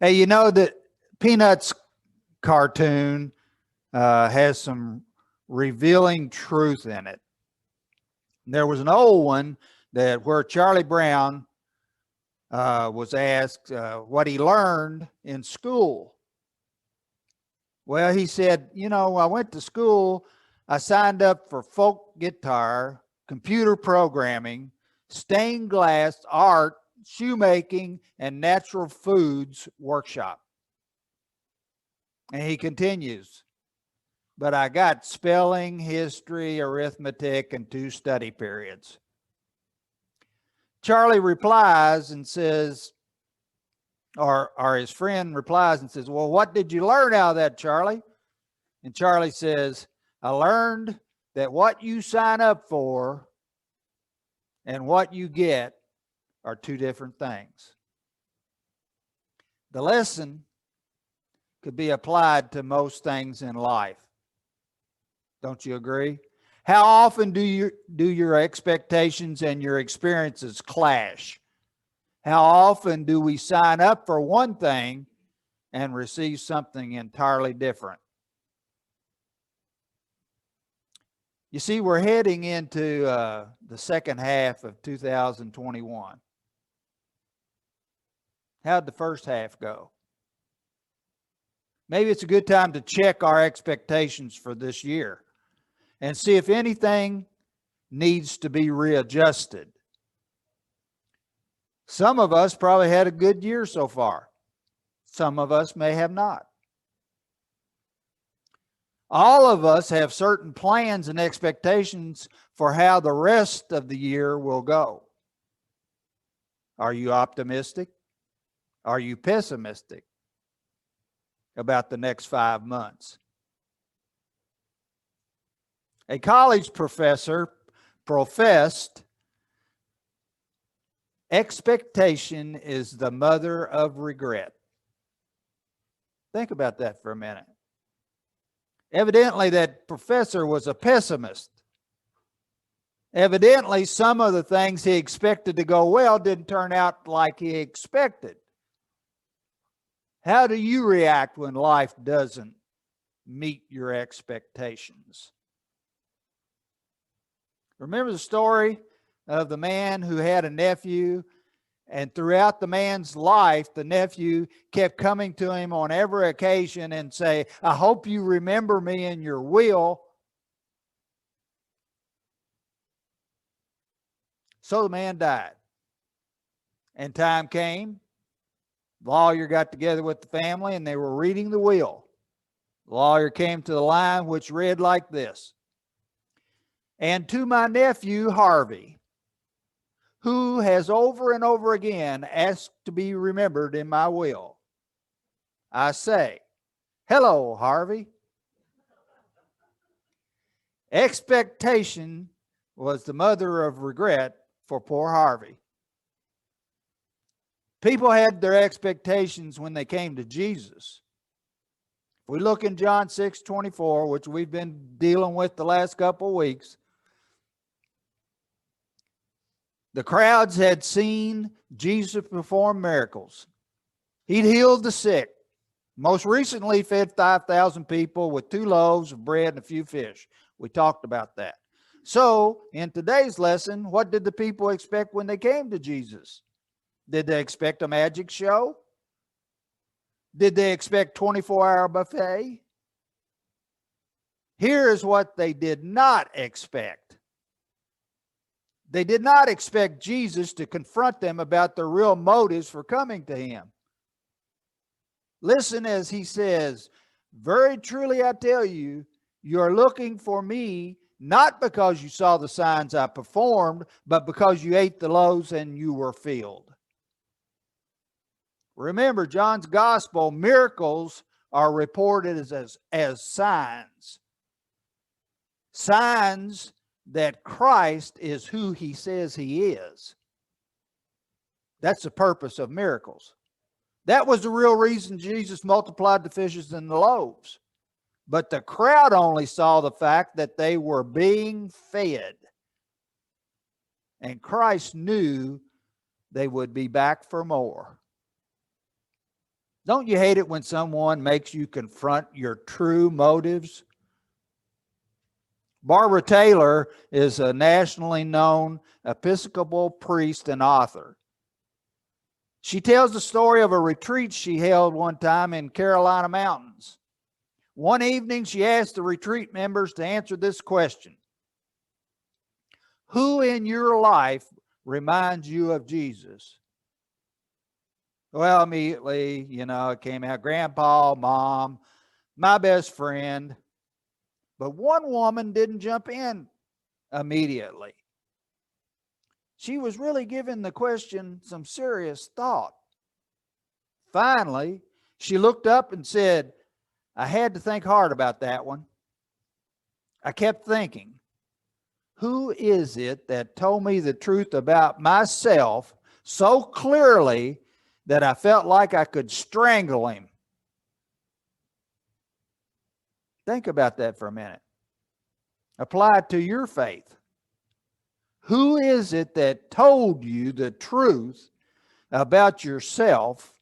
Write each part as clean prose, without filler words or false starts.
Hey, you know that Peanuts cartoon has some revealing truth in it. There was an old one that where Charlie Brown was asked what he learned in school. Well, he said, I went to school, I signed up for folk guitar, computer programming, stained glass, art, shoemaking, and natural foods workshop. And he continues, but I got spelling, history, arithmetic, and 2 study periods. Charlie replies and says, or his friend replies and says, well, what did you learn out of that, Charlie? And Charlie says, I learned that what you sign up for and what you get are 2 different things. The lesson could be applied to most things in life. Don't you agree? How often do your expectations and your experiences clash? How often do we sign up for one thing and receive something entirely different? You see, we're heading into the second half of 2021. How'd the first half go? Maybe it's a good time to check our expectations for this year and see if anything needs to be readjusted. Some of us probably had a good year so far. Some of us may have not. All of us have certain plans and expectations for how the rest of the year will go. Are you optimistic? Are you pessimistic about the next 5 months? A college professor professed, expectation is the mother of regret. Think about that for a minute. Evidently, that professor was a pessimist. Evidently, some of the things he expected to go well didn't turn out like he expected. How do you react when life doesn't meet your expectations? Remember the story of the man who had a nephew, and throughout the man's life, the nephew kept coming to him on every occasion and say, I hope you remember me in your will. So the man died. And time came. The lawyer got together with the family and they were reading the will. The lawyer came to the line which read like this. And to my nephew, Harvey, who has over and over again asked to be remembered in my will, I say, hello, Harvey. Expectation was the mother of regret for poor Harvey. People had their expectations when they came to Jesus. If we look in John 6:24, which we've been dealing with the last couple of weeks, the crowds had seen Jesus perform miracles. He'd healed the sick. Most recently fed 5,000 people with 2 loaves of bread and a few fish. We talked about that. So, in today's lesson, what did the people expect when they came to Jesus? Did they expect a magic show? Did they expect 24-hour buffet? Here is what they did not expect. They did not expect Jesus to confront them about their real motives for coming to him. Listen as he says, very truly I tell you, you are looking for me not because you saw the signs I performed, but because you ate the loaves and you were filled. Remember, John's gospel, miracles are reported as signs. Signs that Christ is who he says he is. That's the purpose of miracles. That was the real reason Jesus multiplied the fishes and the loaves. But the crowd only saw the fact that they were being fed. And Christ knew they would be back for more. Don't you hate it when someone makes you confront your true motives? Barbara Taylor is a nationally known Episcopal priest and author. She tells the story of a retreat she held one time in Carolina mountains. One evening, she asked the retreat members to answer this question: who in your life reminds you of Jesus? Well, immediately, it came out: Grandpa, Mom, my best friend. But one woman didn't jump in immediately. She was really giving the question some serious thought. Finally, she looked up and said, I had to think hard about that one. I kept thinking, who is it that told me the truth about myself so clearly that I felt like I could strangle him? Think about that for a minute. Apply it to your faith. Who is it that told you the truth about yourself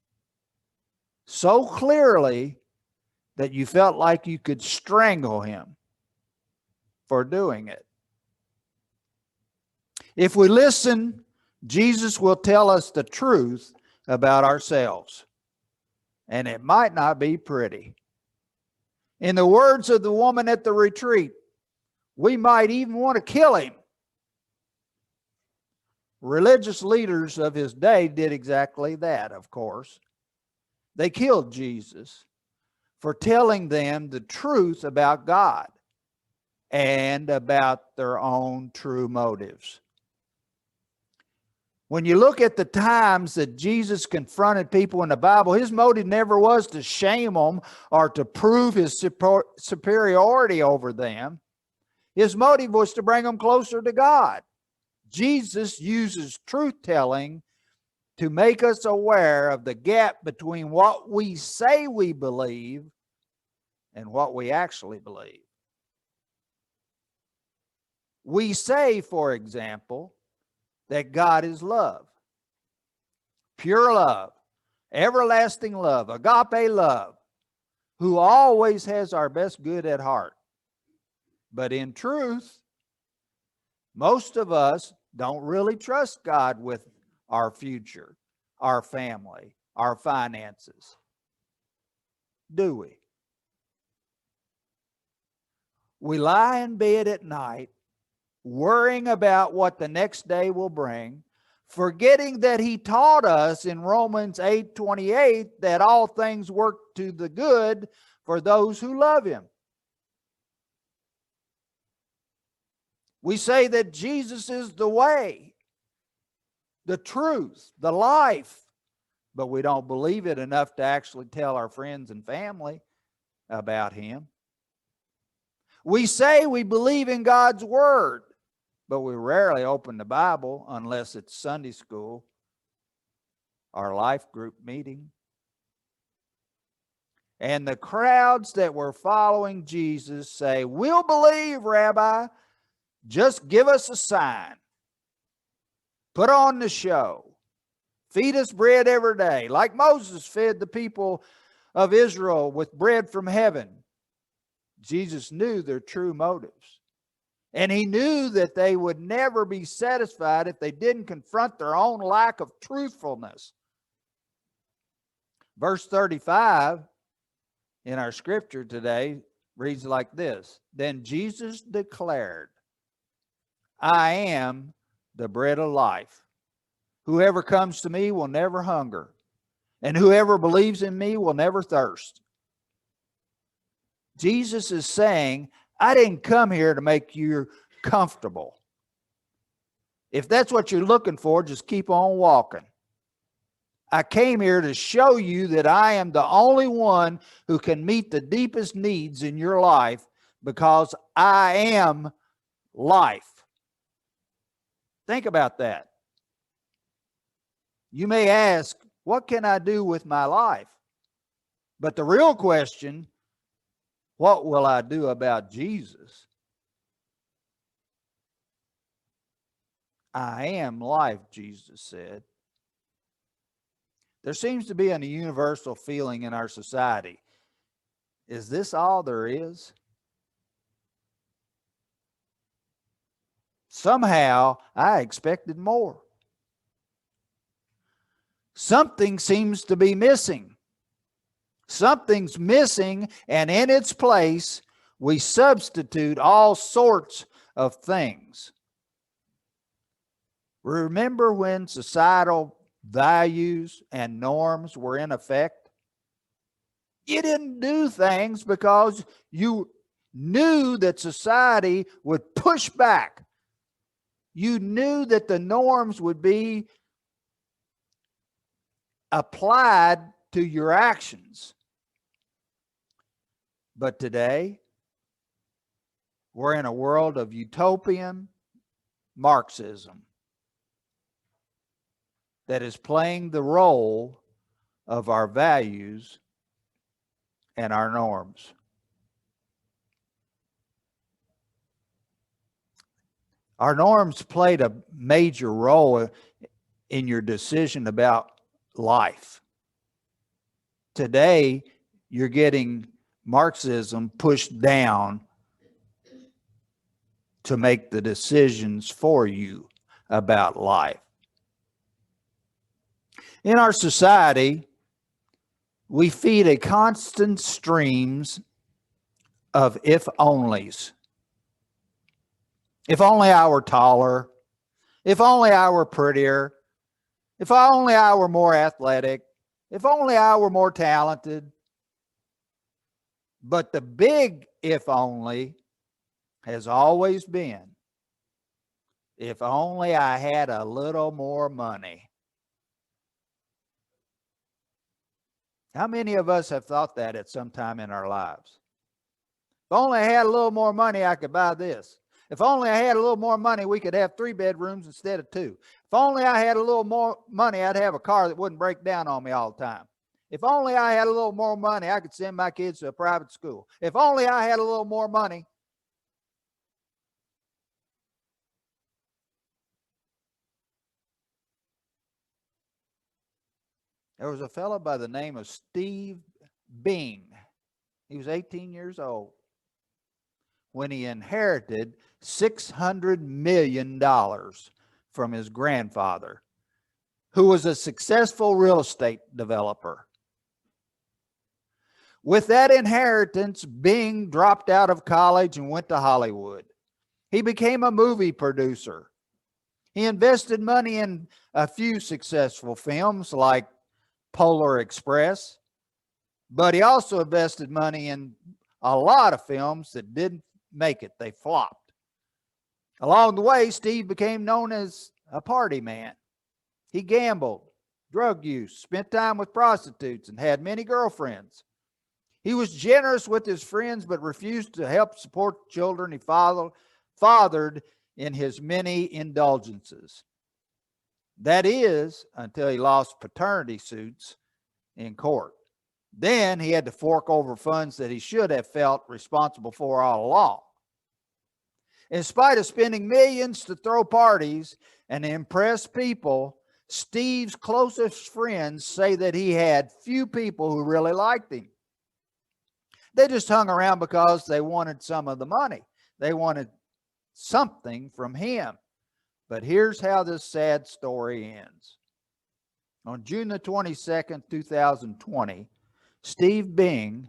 so clearly that you felt like you could strangle him for doing it? If we listen, Jesus will tell us the truth about ourselves, and it might not be pretty. In the words of the woman at the retreat, we might even want to kill him. Religious leaders of his day did exactly that, of course. They killed Jesus for telling them the truth about God and about their own true motives. When you look at the times that Jesus confronted people in the Bible, his motive never was to shame them or to prove his superiority over them. His motive was to bring them closer to God. Jesus uses truth-telling to make us aware of the gap between what we say we believe and what we actually believe. We say, for example, that God is love, pure love, everlasting love, agape love, who always has our best good at heart. But in truth, most of us don't really trust God with our future, our family, our finances. Do we? We lie in bed at night worrying about what the next day will bring, forgetting that he taught us in Romans 8:28 that all things work to the good for those who love him. We say that Jesus is the way, the truth, the life, but we don't believe it enough to actually tell our friends and family about him. We say we believe in God's word, but we rarely open the Bible unless it's Sunday school, our life group meeting. And the crowds that were following Jesus say, we'll believe, Rabbi. Just give us a sign. Put on the show. Feed us bread every day, like Moses fed the people of Israel with bread from heaven. Jesus knew their true motives. And he knew that they would never be satisfied if they didn't confront their own lack of truthfulness. Verse 35 in our scripture today reads like this: Then Jesus declared, I am the bread of life. Whoever comes to me will never hunger, and whoever believes in me will never thirst. Jesus is saying, I didn't come here to make you comfortable. If that's what you're looking for, just keep on walking. I came here to show you that I am the only one who can meet the deepest needs in your life, because I am life. Think about that. You may ask, what can I do with my life? But the real question, what will I do about Jesus? I am life, Jesus said. There seems to be a universal feeling in our society. Is this all there is? Somehow I expected more. Something seems to be missing. Something's missing, and in its place, we substitute all sorts of things. Remember when societal values and norms were in effect? You didn't do things because you knew that society would push back. You knew that the norms would be applied to your actions. But today, we're in a world of utopian Marxism that is playing the role of our values and our norms. Our norms played a major role in your decision about life. Today, you're getting Marxism pushed down to make the decisions for you about life. In our society, we feed a constant streams of if onlys. If only I were taller. If only I were prettier. If only I were more athletic. If only I were more talented. But the big if only has always been, if only I had a little more money. How many of us have thought that at some time in our lives? If only I had a little more money, I could buy this. If only I had a little more money, we could have 3 bedrooms instead of 2. If only I had a little more money, I'd have a car that wouldn't break down on me all the time. If only I had a little more money, I could send my kids to a private school. If only I had a little more money. There was a fellow by the name of Steve Bing. He was 18 years old when he inherited $600 million from his grandfather, who was a successful real estate developer. With that inheritance, Bing dropped out of college and went to Hollywood. He became a movie producer. He invested money in a few successful films like Polar Express, but he also invested money in a lot of films that didn't make it. They flopped. Along the way, Steve became known as a party man. He gambled, drug use, spent time with prostitutes, and had many girlfriends. He was generous with his friends, but refused to help support children he fathered in his many indulgences. That is, until he lost paternity suits in court. Then he had to fork over funds that he should have felt responsible for all along. In spite of spending millions to throw parties and impress people, Steve's closest friends say that he had few people who really liked him. They just hung around because they wanted some of the money. They wanted something from him. But here's how this sad story ends. On June the 22nd, 2020, Steve Bing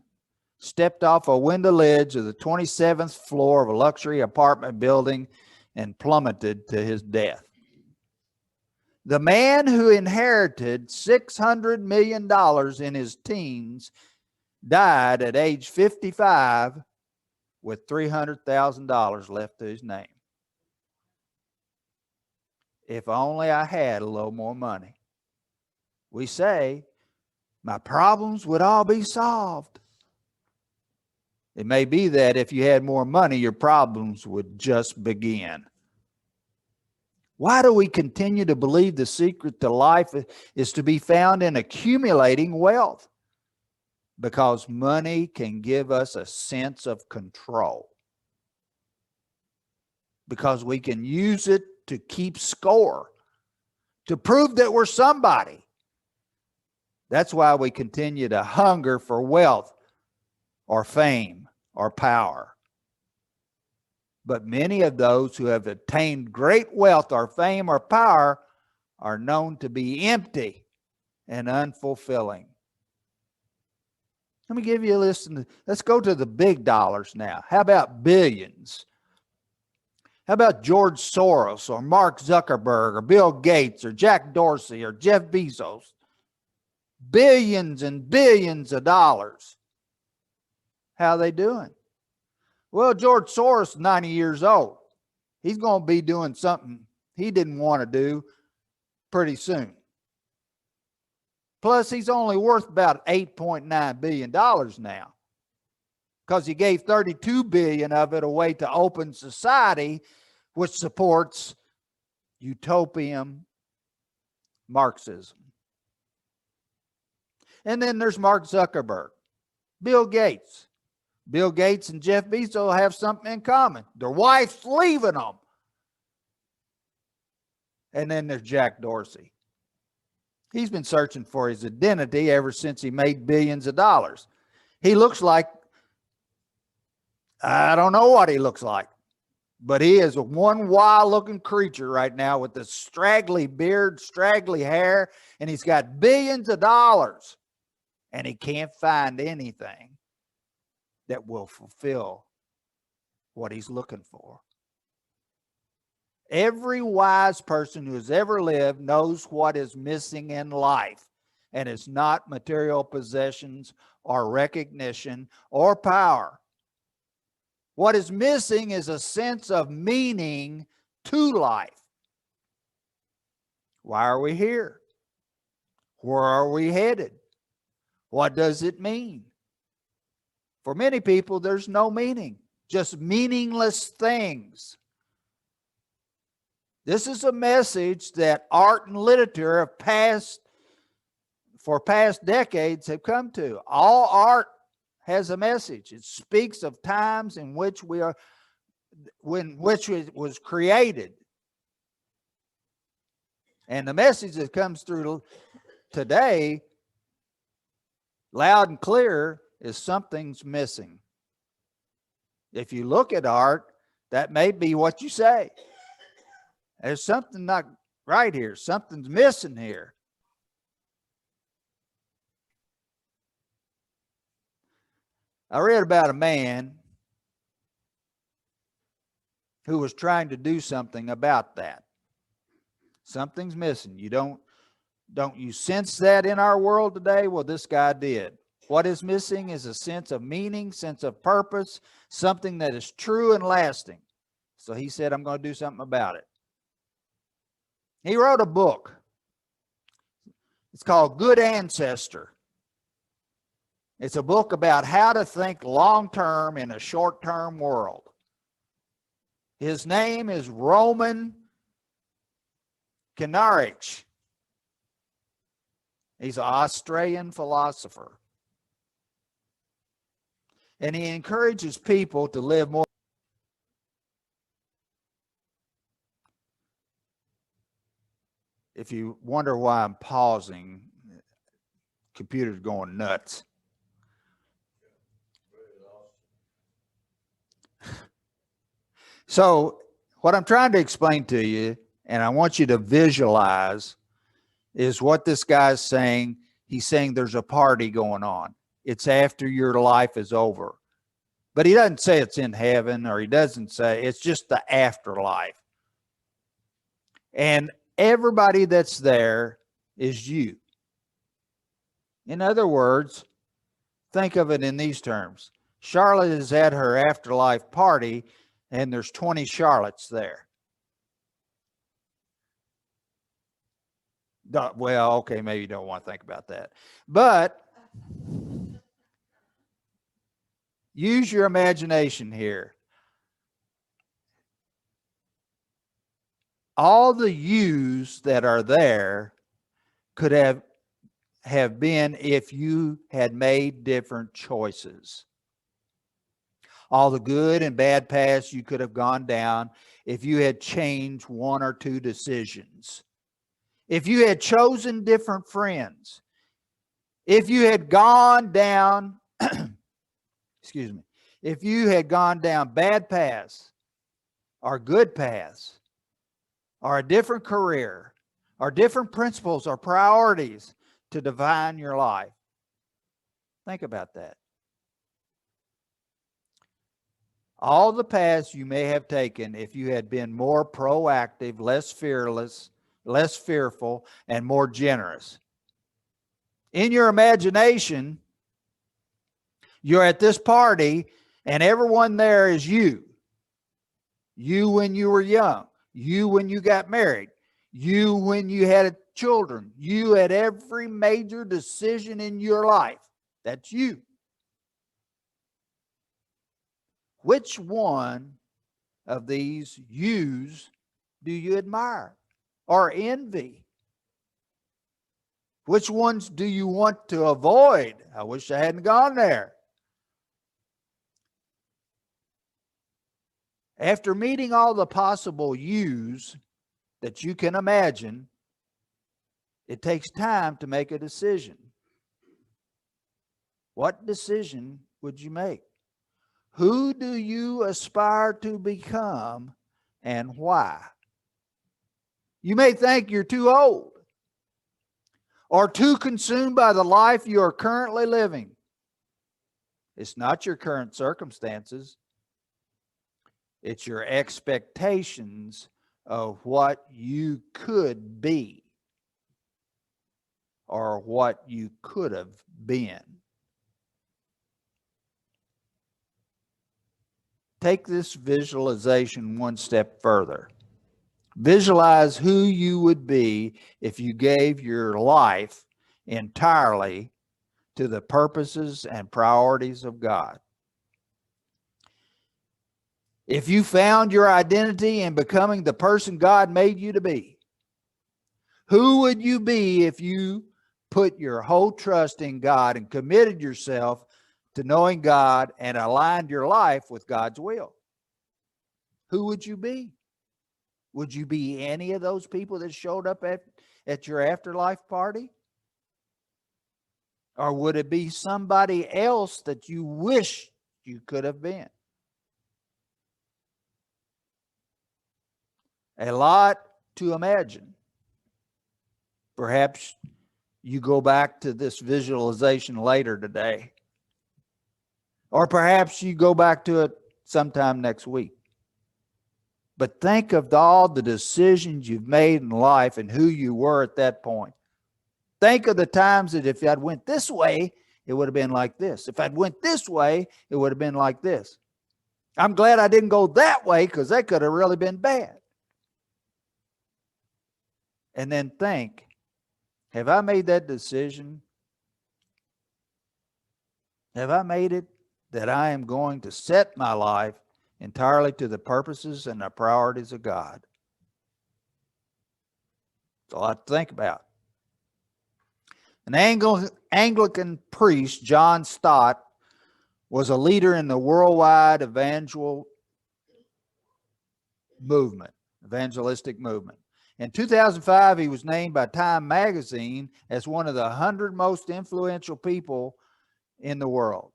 stepped off a window ledge of the 27th floor of a luxury apartment building and plummeted to his death. The man who inherited $600 million in his teens died at age 55 with $300,000 left to his name. If only I had a little more money. We say, my problems would all be solved. It may be that if you had more money, your problems would just begin. Why do we continue to believe the secret to life is to be found in accumulating wealth? Because money can give us a sense of control. Because we can use it to keep score, to prove that we're somebody. That's why we continue to hunger for wealth or fame or power. But many of those who have attained great wealth or fame or power are known to be empty and unfulfilling. Let me give you a list. Let's go to the big dollars now. How about billions? How about George Soros or Mark Zuckerberg or Bill Gates or Jack Dorsey or Jeff Bezos? Billions and billions of dollars. How are they doing? Well, George Soros is 90 years old. He's going to be doing something he didn't want to do pretty soon. Plus, he's only worth about $8.9 billion now because he gave $32 billion of it away to Open Society, which supports utopian Marxism. And then there's Mark Zuckerberg, Bill Gates. Bill Gates and Jeff Bezos have something in common. Their wife's leaving them. And then there's Jack Dorsey. He's been searching for his identity ever since he made billions of dollars. He looks like, I don't know what he looks like, but he is one wild-looking creature right now with a straggly beard, straggly hair, and he's got billions of dollars, and he can't find anything that will fulfill what he's looking for. Every wise person who has ever lived knows what is missing in life, and it's not material possessions or recognition or power. What is missing is a sense of meaning to life. Why are we here? Where are we headed? What does it mean? For many people, there's no meaning, just meaningless things. This is a message that art and literature have for past decades have come to. All art has a message. It speaks of times in which it was created. And the message that comes through today, loud and clear, is something's missing. If you look at art, that may be what you say. There's something not right here. Something's missing here. I read about a man who was trying to do something about that. Something's missing. Don't you sense that in our world today? Well, this guy did. What is missing is a sense of meaning, sense of purpose, something that is true and lasting. So he said, I'm going to do something about it. He wrote a book. It's called Good Ancestor. It's a book about how to think long-term in a short-term world. His name is Roman Kernarich. He's an Australian philosopher. And he encourages people to live more. If you wonder why I'm pausing, the computer's going nuts. So what I'm trying to explain to you, and I want you to visualize, is what this guy's saying. He's saying there's a party going on. It's after your life is over. But he doesn't say it's in heaven, or he doesn't say, it's just the afterlife. And everybody that's there is you. In other words, think of it in these terms. Charlotte is at her afterlife party, and there's 20 Charlottes there. Well, okay, maybe you don't want to think about that. But use your imagination here. All the yous that are there could have been if you had made different choices. All the good and bad paths you could have gone down if you had changed one or two decisions. If you had chosen different friends. If you had gone down, excuse me, if you had gone down bad paths or good paths or a different career or different principles or priorities to define your life, think about that. All the paths you may have taken if you had been more proactive, less fearless, less fearful, and more generous. In your imagination, you're at this party and everyone there is you. You when you were young. You when you got married. You when you had children. You at every major decision in your life. That's you. Which one of these yous do you admire or envy? Which ones do you want to avoid? I wish I hadn't gone there. After meeting all the possible yous that you can imagine, it takes time to make a decision. What decision would you make? Who do you aspire to become and why? You may think you're too old or too consumed by the life you are currently living. It's not your current circumstances. It's your expectations of what you could be or what you could have been. Take this visualization one step further. Visualize who you would be if you gave your life entirely to the purposes and priorities of God. If you found your identity in becoming the person God made you to be, who would you be if you put your whole trust in God and committed yourself to knowing God and aligned your life with God's will? Who would you be? Would you be any of those people that showed up at your afterlife party? Or would it be somebody else that you wish you could have been? A lot to imagine. Perhaps you go back to this visualization later today. Or perhaps you go back to it sometime next week. But think of all the decisions you've made in life and who you were at that point. Think of the times that if I'd went this way, it would have been like this. If I'd went this way, it would have been like this. I'm glad I didn't go that way because that could have really been bad. And then think, have I made that decision? Have I made it that I am going to set my life entirely to the purposes and the priorities of God? It's a lot to think about. An Anglican priest, John Stott, was a leader in the worldwide evangelistic movement. In 2005, he was named by Time magazine as one of the 100 most influential people in the world.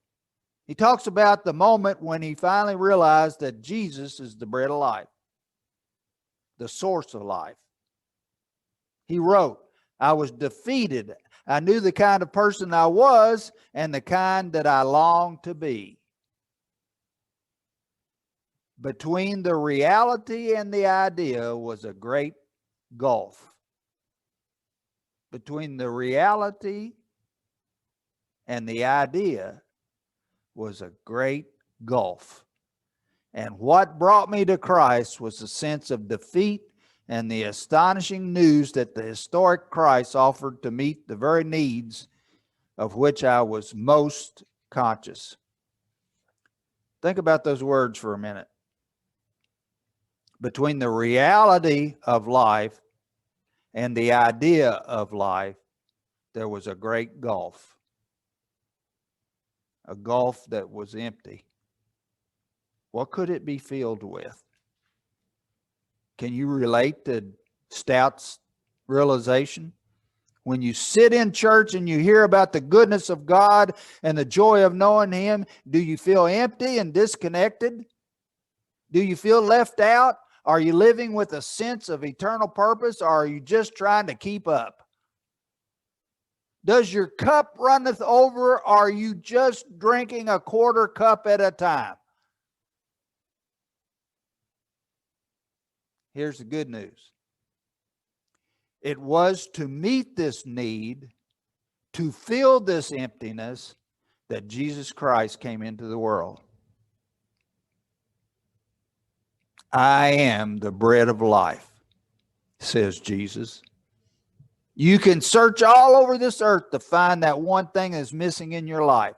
He talks about the moment when he finally realized that Jesus is the bread of life, the source of life. He wrote, I was defeated. I knew the kind of person I was and the kind that I longed to be. Between the reality and the idea was a great gulf. Between the reality and the idea was a great gulf. And what brought me to Christ was a sense of defeat and the astonishing news that the historic Christ offered to meet the very needs of which I was most conscious. Think about those words for a minute. Between the reality of life and the idea of life, there was a great gulf. A gulf that was empty. What could it be filled with? Can you relate to Stout's realization? When you sit in church and you hear about the goodness of God and the joy of knowing Him, do you feel empty and disconnected? Do you feel left out? Are you living with a sense of eternal purpose, or are you just trying to keep up? Does your cup runneth over, or are you just drinking a quarter cup at a time? Here's the good news. It was to meet this need, to fill this emptiness, that Jesus Christ came into the world. I am the bread of life, says Jesus. You can search all over this earth to find that one thing that's missing in your life.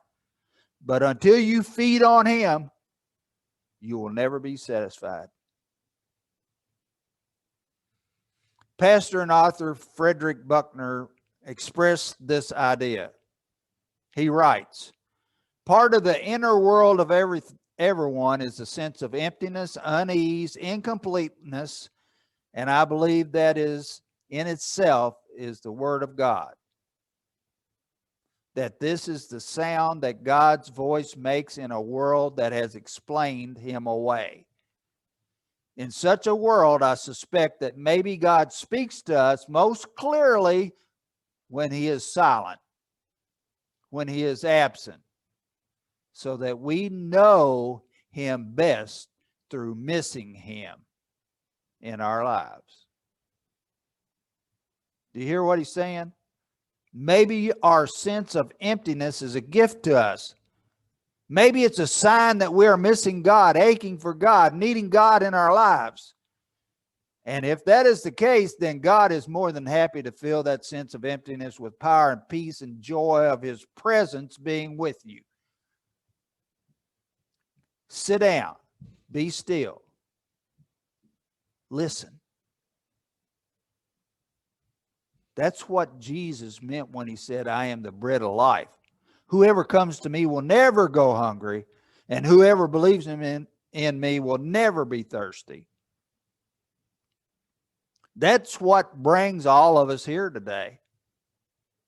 But until you feed on Him, you will never be satisfied. Pastor and author Frederick Buechner expressed this idea. He writes, part of the inner world of everyone is a sense of emptiness, unease, incompleteness, and I believe that is in itself is the Word of God. That this is the sound that God's voice makes in a world that has explained Him away. In such a world, I suspect that maybe God speaks to us most clearly when He is silent, when He is absent, so that we know Him best through missing Him in our lives. Do you hear what he's saying? Maybe our sense of emptiness is a gift to us. Maybe it's a sign that we are missing God, aching for God, needing God in our lives. And if that is the case, then God is more than happy to fill that sense of emptiness with power and peace and joy of His presence being with you. Sit down, be still, listen. That's what Jesus meant when He said, I am the bread of life. Whoever comes to me will never go hungry, and whoever believes in me will never be thirsty. That's what brings all of us here today.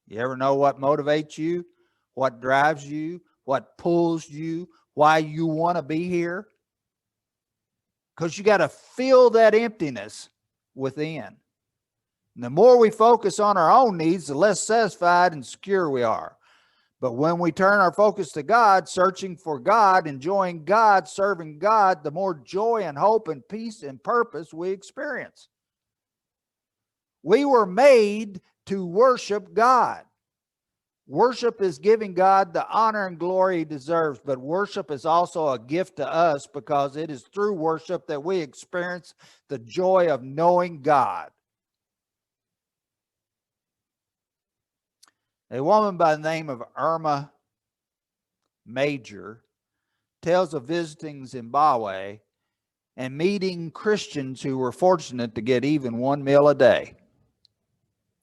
You ever know what motivates you, what drives you, what pulls you, why you want to be here? Because you got to fill that emptiness within. And the more we focus on our own needs, the less satisfied and secure we are. But when we turn our focus to God, searching for God, enjoying God, serving God, the more joy and hope and peace and purpose we experience. We were made to worship God. Worship is giving God the honor and glory He deserves, but worship is also a gift to us because it is through worship that we experience the joy of knowing God. A woman by the name of Irma Major tells of visiting Zimbabwe and meeting Christians who were fortunate to get even one meal a day.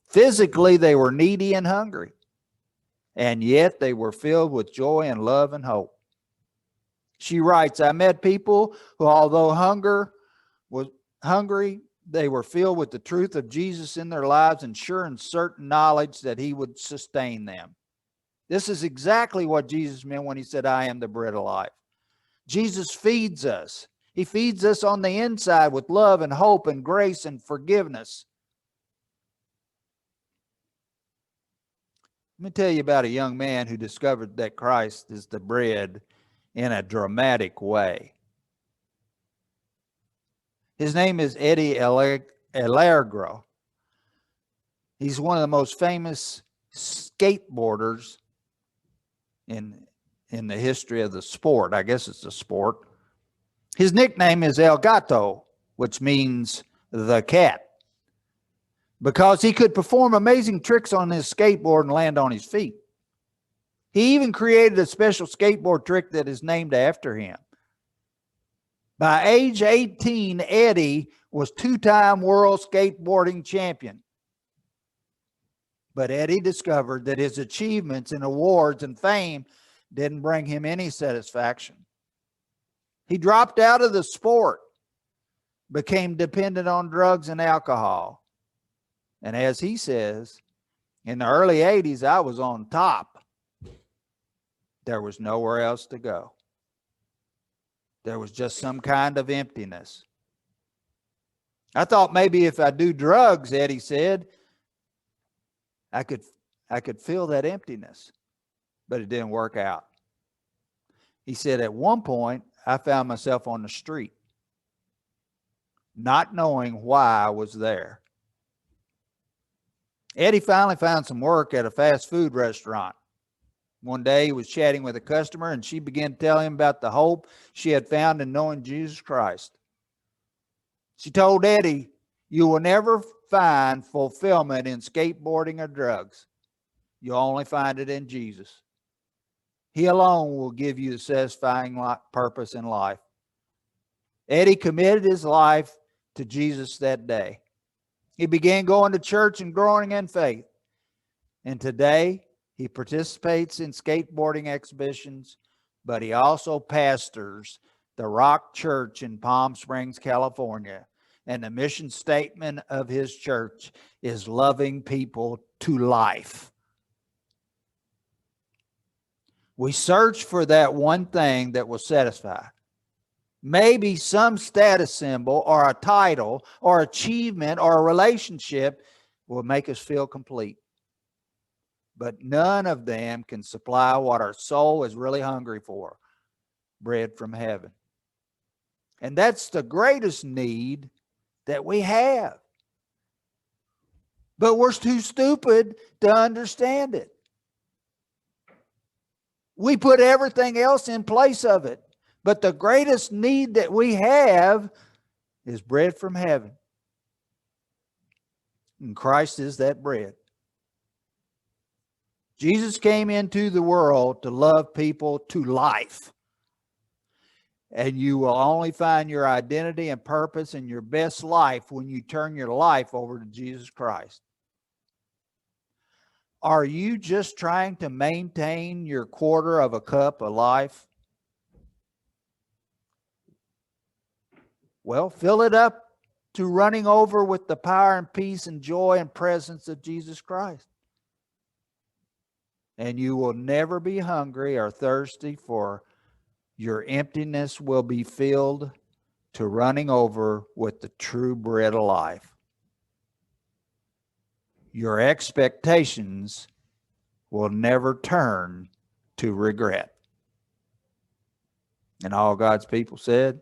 Physically, they were needy and hungry, and yet they were filled with joy and love and hope. She writes, I met people who, although hungry, they were filled with the truth of Jesus in their lives and sure and certain knowledge that He would sustain them. This is exactly what Jesus meant when He said, I am the bread of life. Jesus feeds us. He feeds us on the inside with love and hope and grace and forgiveness. Let me tell you about a young man who discovered that Christ is the bread in a dramatic way. His name is Eddie Allegro. He's one of the most famous skateboarders in the history of the sport. I guess it's a sport. His nickname is El Gato, which means the cat, because he could perform amazing tricks on his skateboard and land on his feet. He even created a special skateboard trick that is named after him. By age 18, Eddie was two-time world skateboarding champion. But Eddie discovered that his achievements and awards and fame didn't bring him any satisfaction. He dropped out of the sport, became dependent on drugs and alcohol. And as he says, In the early 80s, I was on top. There was nowhere else to go. There was just some kind of emptiness. I thought maybe if I do drugs, Eddie said, I could feel that emptiness, but it didn't work out. He said at one point, I found myself on the street, not knowing why I was there. Eddie finally found some work at a fast food restaurant. One day he was chatting with a customer, and she began to tell him about the hope she had found in knowing Jesus Christ. She told Eddie, "You will never find fulfillment in skateboarding or drugs. You'll only find it in Jesus. He alone will give you the satisfying purpose in life." Eddie committed his life to Jesus that day. He began going to church and growing in faith. And today, he participates in skateboarding exhibitions, but he also pastors the Rock Church in Palm Springs, California. And the mission statement of his church is loving people to life. We search for that one thing that will satisfy. Maybe some status symbol or a title or achievement or a relationship will make us feel complete. But none of them can supply what our soul is really hungry for, bread from heaven. And that's the greatest need that we have. But we're too stupid to understand it. We put everything else in place of it. But the greatest need that we have is bread from heaven. And Christ is that bread. Jesus came into the world to love people to life. And you will only find your identity and purpose in your best life when you turn your life over to Jesus Christ. Are you just trying to maintain your quarter of a cup of life? Well, fill it up to running over with the power and peace and joy and presence of Jesus Christ. And you will never be hungry or thirsty, for your emptiness will be filled to running over with the true bread of life. Your expectations will never turn to regret. And all God's people said,